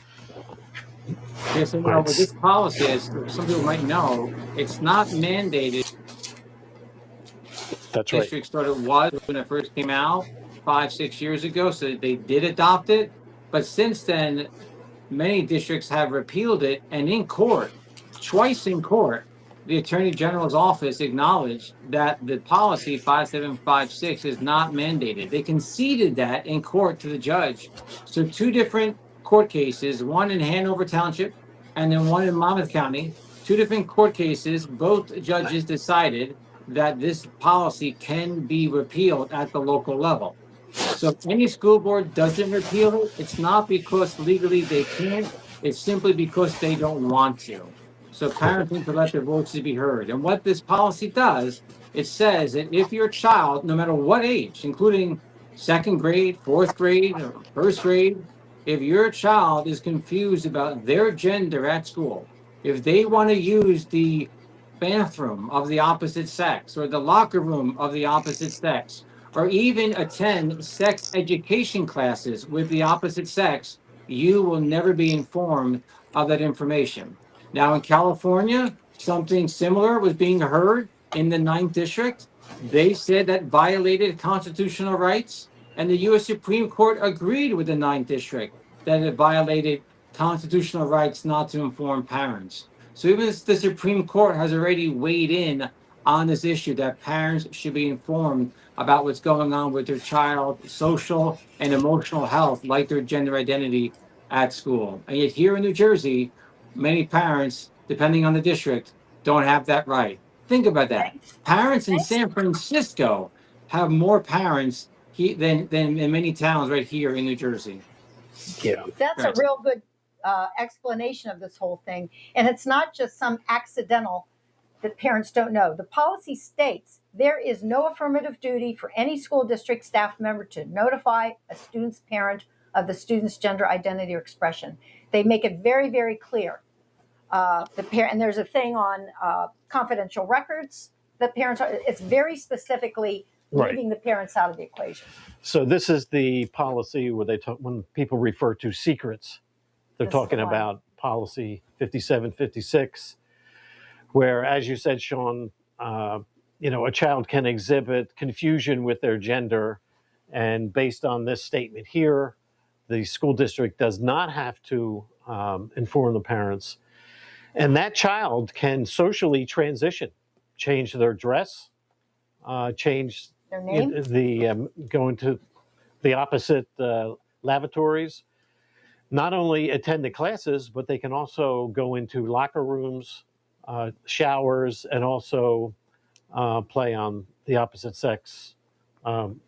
Yes, and with this policy, as some people might know, it's not mandated. That's right. Districts thought it was when it first came out 5-6 years ago, so they did adopt it. But since then, many districts have repealed it, and in court, twice in court, the Attorney General's office acknowledged that the policy 5756 is not mandated. They conceded that in court to the judge. So 2 different court cases, one in Hanover Township and then one in Monmouth County, 2 different court cases, both judges decided that this policy can be repealed at the local level. So if any school board doesn't repeal it, it's not because legally they can't, it's simply because they don't want to. So parents need to let their voices be heard. And what this policy does, it says that if your child, no matter what age, including second grade, fourth grade, or first grade, if your child is confused about their gender at school, if they want to use the bathroom of the opposite sex or the locker room of the opposite sex, or even attend sex education classes with the opposite sex, you will never be informed of that information. Now, in California, something similar was being heard in the 9th District. They said that violated constitutional rights, and the U.S. Supreme Court agreed with the 9th District that it violated constitutional rights not to inform parents. So even as the Supreme Court has already weighed in on this issue that parents should be informed about what's going on with their child's social and emotional health, like their gender identity at school. And yet here in New Jersey, many parents, depending on the district, don't have that right. Think about that. Parents in San Francisco have more parents than in many towns right here in New Jersey. Yeah. That's a real good explanation of this whole thing. And it's not just some accidental that parents don't know. The policy states there is no affirmative duty for any school district staff member to notify a student's parent of the student's gender identity or expression. They make it very, very clear. And there's a thing on confidential records that parents are, it's very specifically leaving the parents out of the equation. So this is the policy where they talk, when people refer to secrets, they're talking about policy 5756, where, as you said, Shawn, a child can exhibit confusion with their gender. And based on this statement here, the school district does not have to inform the parents. And that child can socially transition, change their dress, change their name, go into the opposite lavatories, not only attend the classes, but they can also go into locker rooms, showers, and also play on the opposite sex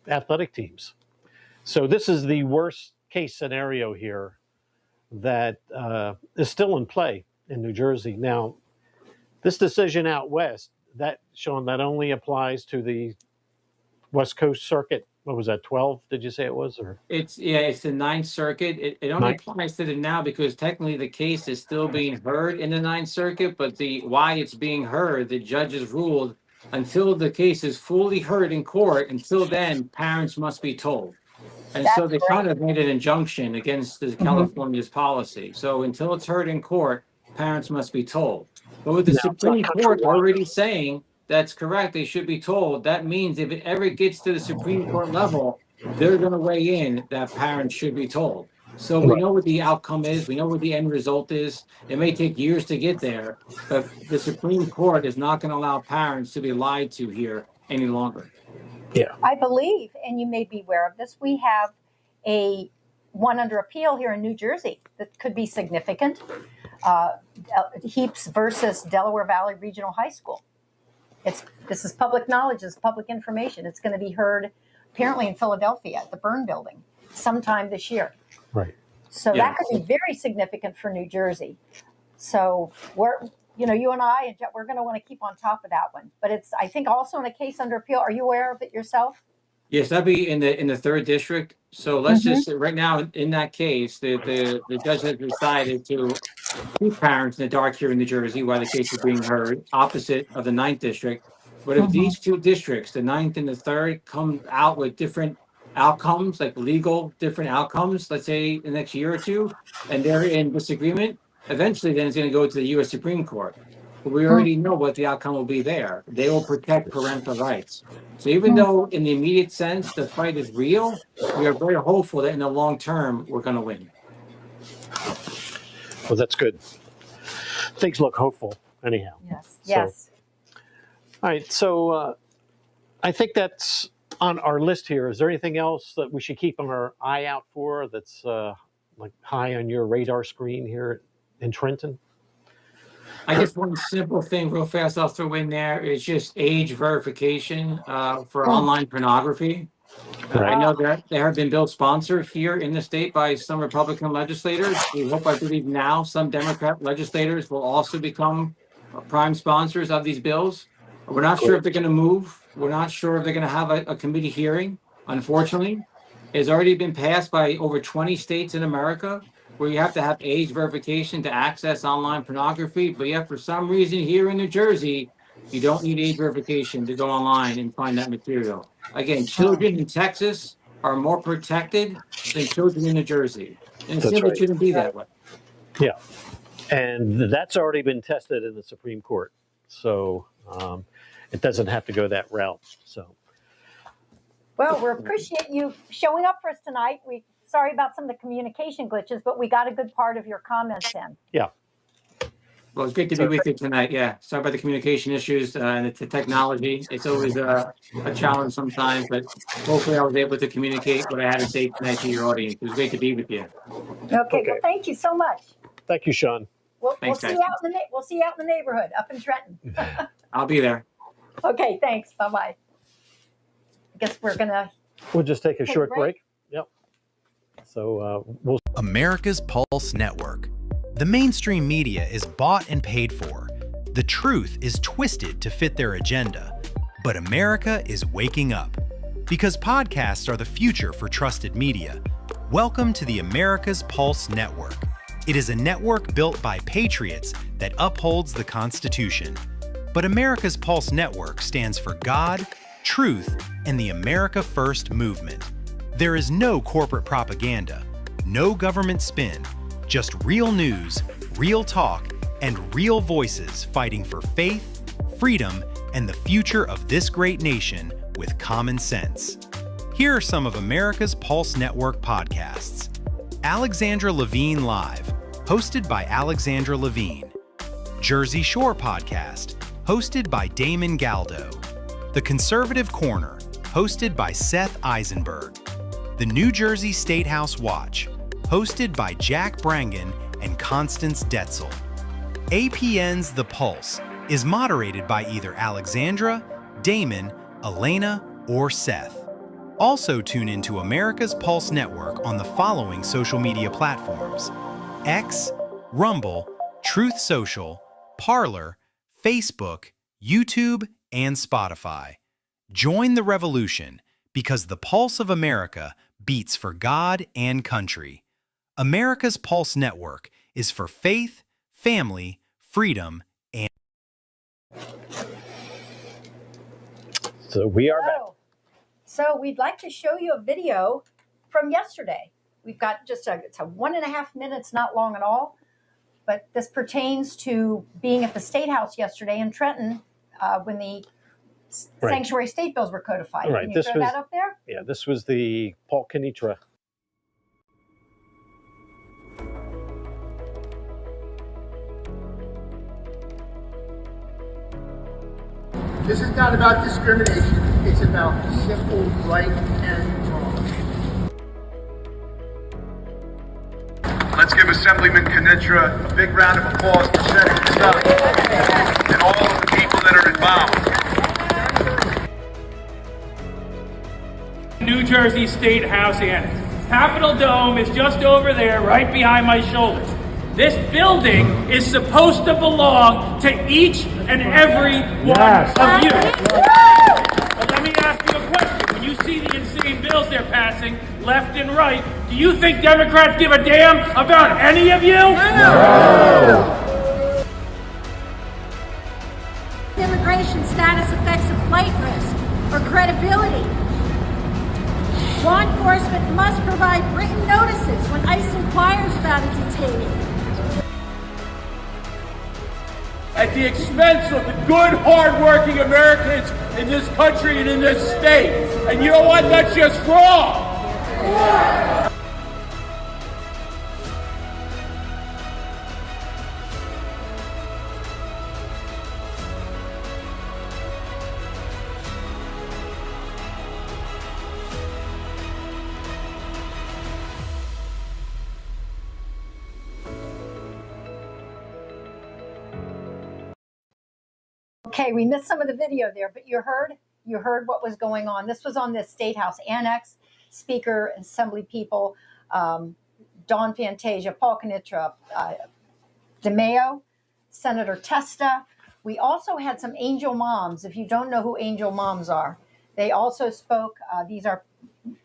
athletic teams. So this is the worst case scenario here that is still in play in New Jersey. Now, this decision out west, that, Shawn, that only applies to the West Coast Circuit. What was that, 12, did you say it was? Or it's the 9th Circuit. It only applies to them now because technically the case is still being heard in the 9th Circuit, but why it's being heard, the judges ruled until the case is fully heard in court, until then, parents must be told. And so they kind of made an injunction against the California's policy. So until it's heard in court, parents must be told. But with the Supreme Court already saying that's correct, they should be told, that means if it ever gets to the Supreme Court level, they're going to weigh in that parents should be told. So we know what the outcome is. We know what the end result is. It may take years to get there, but the Supreme Court is not going to allow parents to be lied to here any longer. Yeah, I believe, and you may be aware of this, we have a one under appeal here in New Jersey that could be significant. Heaps versus Delaware Valley Regional High School. This is public knowledge, it's public information. It's going to be heard apparently in Philadelphia at the Byrne Building sometime this year. Right. So that could be very significant for New Jersey. So you and I, and we're going to want to keep on top of that one. But it's, I think, also in a case under appeal. Are you aware of it yourself? Yes, that'd be in the 3rd District. So let's just, right now in that case, the judge has decided to keep parents in the dark here in New Jersey while the case is being heard, opposite of the 9th District. But if these two districts, the 9th and the 3rd, come out with different outcomes, like legal different outcomes, let's say the next year or two, and they're in disagreement, eventually then it's going to go to the U.S. Supreme Court. But we already know what the outcome will be there. They will protect parental rights. So even though in the immediate sense the fight is real, we are very hopeful that in the long term we're going to win. Well, that's good. Things look hopeful anyhow. Yes. All right, so I think that's on our list here. Is there anything else that we should keep our eye out for that's like high on your radar screen here in Trenton? I guess one simple thing real fast I'll throw in there is just age verification for online pornography. I know that there have been bills sponsored here in the state by some Republican legislators. We hope, I believe now, some Democrat legislators will also become prime sponsors of these bills. We're not sure if they're going to move. We're not sure if they're going to have a committee hearing. Unfortunately, it's already been passed by over 20 states in America where you have to have age verification to access online pornography. But yet, for some reason here in New Jersey, you don't need age verification to go online and find that material. Again, children in Texas are more protected than children in New Jersey. And it simply shouldn't be that way. Yeah. And that's already been tested in the Supreme Court. So it doesn't have to go that route. So. Well, we appreciate you showing up for us tonight. Sorry about some of the communication glitches, but we got a good part of your comments in. Yeah. Well, it's great to be with you tonight. Yeah. Sorry about the communication issues and the technology. It's always a challenge sometimes, but hopefully I was able to communicate what I had to say tonight to your audience. It was great to be with you. Okay. Well, thank you so much. Thank you, Shawn. We'll see you out in the neighborhood up in Trenton. I'll be there. Okay. Thanks. Bye-bye. I guess we'll just take a short break. Yep. So we'll. America's Pulse Network. The mainstream media is bought and paid for. The truth is twisted to fit their agenda. But America is waking up. Because podcasts are the future for trusted media. Welcome to the America's Pulse Network. It is a network built by patriots that upholds the Constitution. But America's Pulse Network stands for God, truth, and the America First movement. There is no corporate propaganda, no government spin, just real news, real talk, and real voices fighting for faith, freedom, and the future of this great nation with common sense. Here are some of America's Pulse Network podcasts. Alexandra Levine Live, hosted by Alexandra Levine. Jersey Shore Podcast, hosted by Damon Galdo. The Conservative Corner, hosted by Seth Eisenberg. The New Jersey Statehouse Watch, hosted by Jack Brangan and Constance Ditzel. APN's The Pulse is moderated by either Alexandra, Damon, Elena, or Seth. Also tune into America's Pulse Network on the following social media platforms: X, Rumble, Truth Social, Parler, Facebook, YouTube, and Spotify. Join the revolution because the pulse of America beats for God and country. America's Pulse Network is for faith, family, freedom, and... So we are back. So we'd like to show you a video from yesterday. We've got it's a 1.5 minutes, not long at all. But this pertains to being at the Statehouse yesterday in Trenton when the sanctuary state bills were codified. Right. Can you throw that up there? Yeah, this was the Paul Kenitra. This is not about discrimination. It's about simple right and wrong. Let's give Assemblyman Kenitra a big round of applause for setting this up and all of the people that are involved. New Jersey State House Annex. Capitol Dome is just over there, right behind my shoulders. This building is supposed to belong to each and every one of you. But let me ask you a question. When you see the insane bills they're passing, left and right, do you think Democrats give a damn about any of you? No. Immigration status affects a flight risk or credibility. Law enforcement must provide written notices when ICE inquires about a detainee. At the expense of the good, hard-working Americans in this country and in this state. And you know what? That's just wrong. Okay, we missed some of the video there, but you heard what was going on. This was on the Statehouse Annex. Speaker, Assembly people, Dawn Fantasia, Paul Canitra, DeMeo, Senator Testa. We also had some angel moms. If you don't know who angel moms are, they also spoke. These are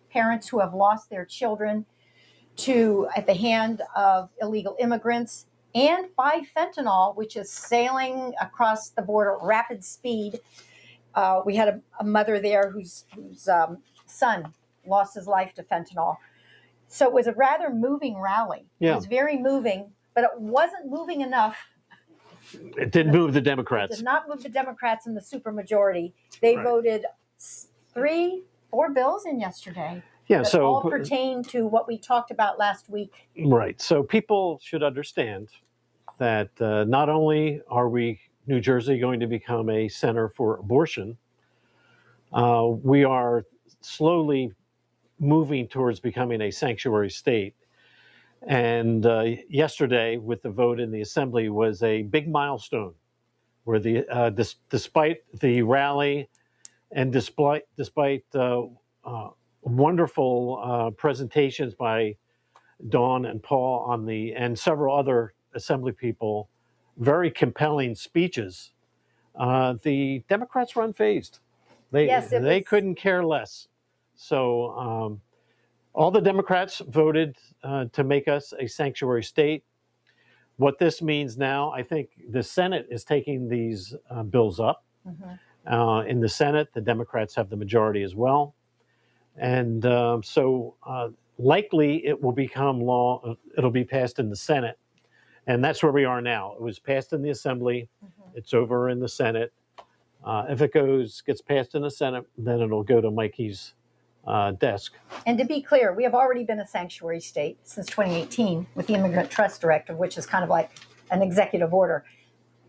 parents who have lost their children at the hand of illegal immigrants and by fentanyl, which is sailing across the border at rapid speed. We had a mother there whose son lost his life to fentanyl. So it was a rather moving rally. Yeah. It was very moving, but it wasn't moving enough. It didn't move the Democrats. It did not move the Democrats in the supermajority. They voted 4 bills in yesterday. Yeah, that so all pertain to what we talked about last week. Right. So people should understand that not only are we, New Jersey, going to become a center for abortion, we are slowly moving towards becoming a sanctuary state. And yesterday, with the vote in the Assembly, was a big milestone where despite the rally and despite wonderful presentations by Dawn and Paul and several other Assembly people, very compelling speeches, the Democrats were unfazed. They couldn't care less. So all the Democrats voted to make us a sanctuary state. What this means now, I think the Senate is taking these bills up. Mm-hmm. In the Senate, the Democrats have the majority as well. And so likely it will become law. It'll be passed in the Senate. And that's where we are now. It was passed in the Assembly. Mm-hmm. It's over in the Senate. If it gets passed in the Senate, then it'll go to Mikey's desk. And to be clear, we have already been a sanctuary state since 2018 with the Immigrant Trust Directive, which is kind of like an executive order.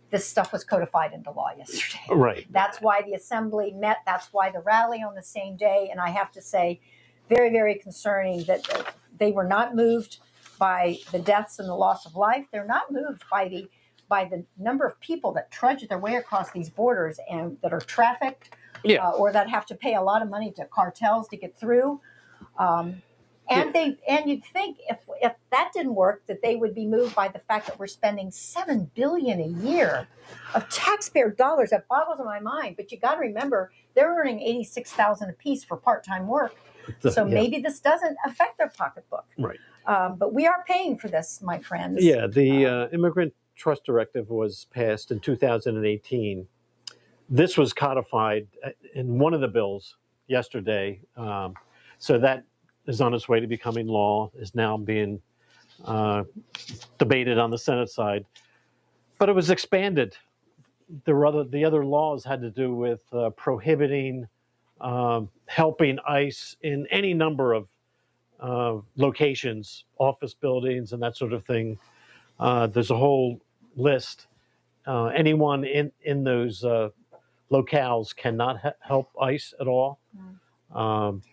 This stuff was codified into law yesterday. Right. That's why the Assembly met. That's why the rally on the same day. And I have to say, very, very concerning that they were not moved by the deaths and the loss of life. They're not moved by the number of people that trudge their way across these borders and that are trafficked. Yeah. Or that have to pay a lot of money to cartels to get through. And you'd think if that didn't work, that they would be moved by the fact that we're spending $7 billion a year of taxpayer dollars. That boggles my mind. But you got to remember, they're earning $86,000 apiece for part-time work. So maybe this doesn't affect their pocketbook. Right. But we are paying for this, my friends. Yeah. The Immigrant Trust Directive was passed in 2018. This was codified in one of the bills yesterday. So that is on its way to becoming law, is now being debated on the Senate side. But it was expanded. The other laws had to do with prohibiting helping ICE in any number of locations, office buildings and that sort of thing. There's a whole list. Anyone in those locales cannot help ICE at all.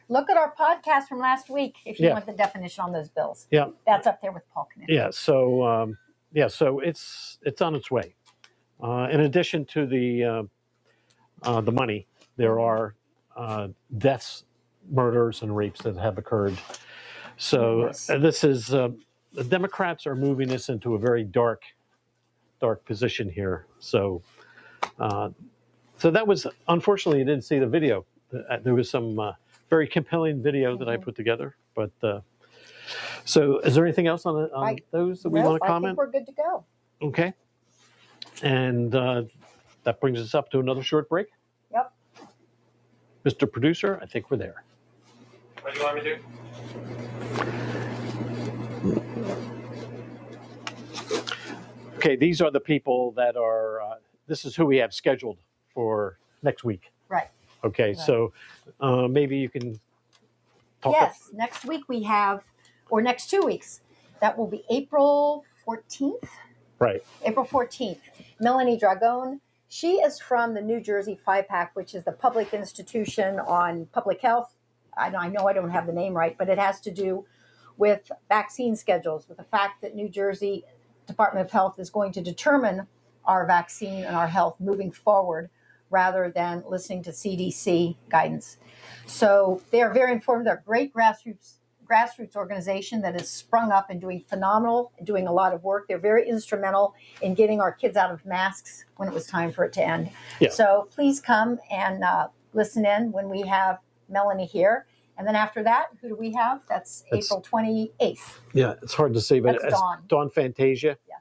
Look at our podcast from last week if you want the definition on those bills. Yeah, that's up there with Paul Canitra. Yeah, so it's on its way. In addition to the money, there are deaths, murders, and rapes that have occurred. So this is the Democrats are moving us into a very dark position here. So that was, unfortunately, you didn't see the video. There was some very compelling video that I put together. But so is there anything else on those that we want to comment? I think we're good to go. Okay. And that brings us up to another short break. Yep. Mr. Producer, I think we're there. What do you want me to do? Okay, these are the people that are, this is who we have scheduled for next week. Right. Okay, right. So maybe you can talk. Yes, next week we have, or next 2 weeks, that will be April 14th. Right. April 14th. Melanie Dragone, she is from the New Jersey 5-PAC, which is the public institution on public health. I know I don't have the name right, but it has to do with vaccine schedules, with the fact that New Jersey Department of Health is going to determine our vaccine and our health moving forward rather than listening to CDC guidance. So they are very informed. They're a great grassroots organization that has sprung up and doing phenomenal, doing a lot of work. They're very instrumental in getting our kids out of masks when it was time for it to end. Yeah. So please come and listen in when we have Melanie here. And then after that, who do we have? That's April 28th. Yeah, it's hard to say, but That's it's Dawn. Dawn Fantasia. Yes.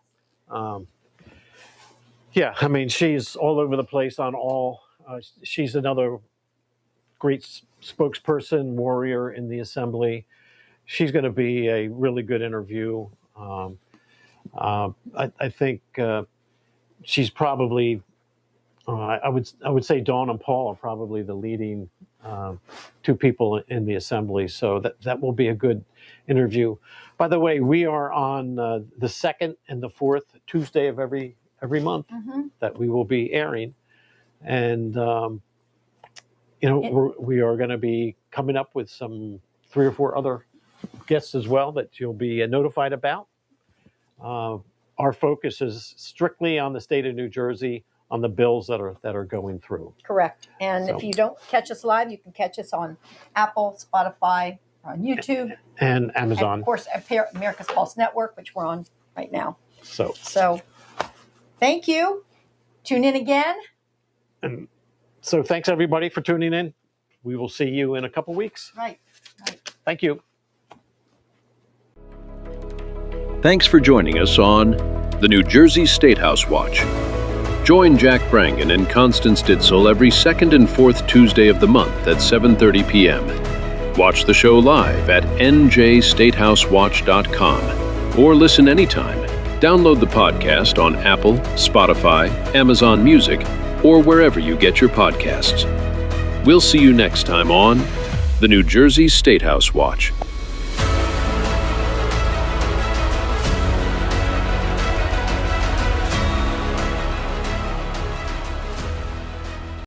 Yeah, I mean, she's all over the place on all. She's another great spokesperson, warrior in the assembly. She's going to be a really good interview. I think she's probably. I would say Dawn and Paul are probably the leading two people in the assembly, so that will be a good interview. By the way, we are on the second and the fourth Tuesday of every month that we will be airing, and we are going to be coming up with some 3 or 4 other guests as well that you'll be notified about. Our focus is strictly on the state of New Jersey, on the bills that are going through. Correct. And if you don't catch us live, you can catch us on Apple, Spotify, on YouTube, and Amazon. And of course, America's Pulse Network, which we're on right now. So thank you. Tune in again. And so thanks everybody for tuning in. We will see you in a couple weeks. Right. Thank you. Thanks for joining us on the New Jersey Statehouse Watch. Join Jack Brangan and Constance Ditzel every second and fourth Tuesday of the month at 7:30 p.m. Watch the show live at njstatehousewatch.com or listen anytime. Download the podcast on Apple, Spotify, Amazon Music, or wherever you get your podcasts. We'll see you next time on the New Jersey Statehouse Watch.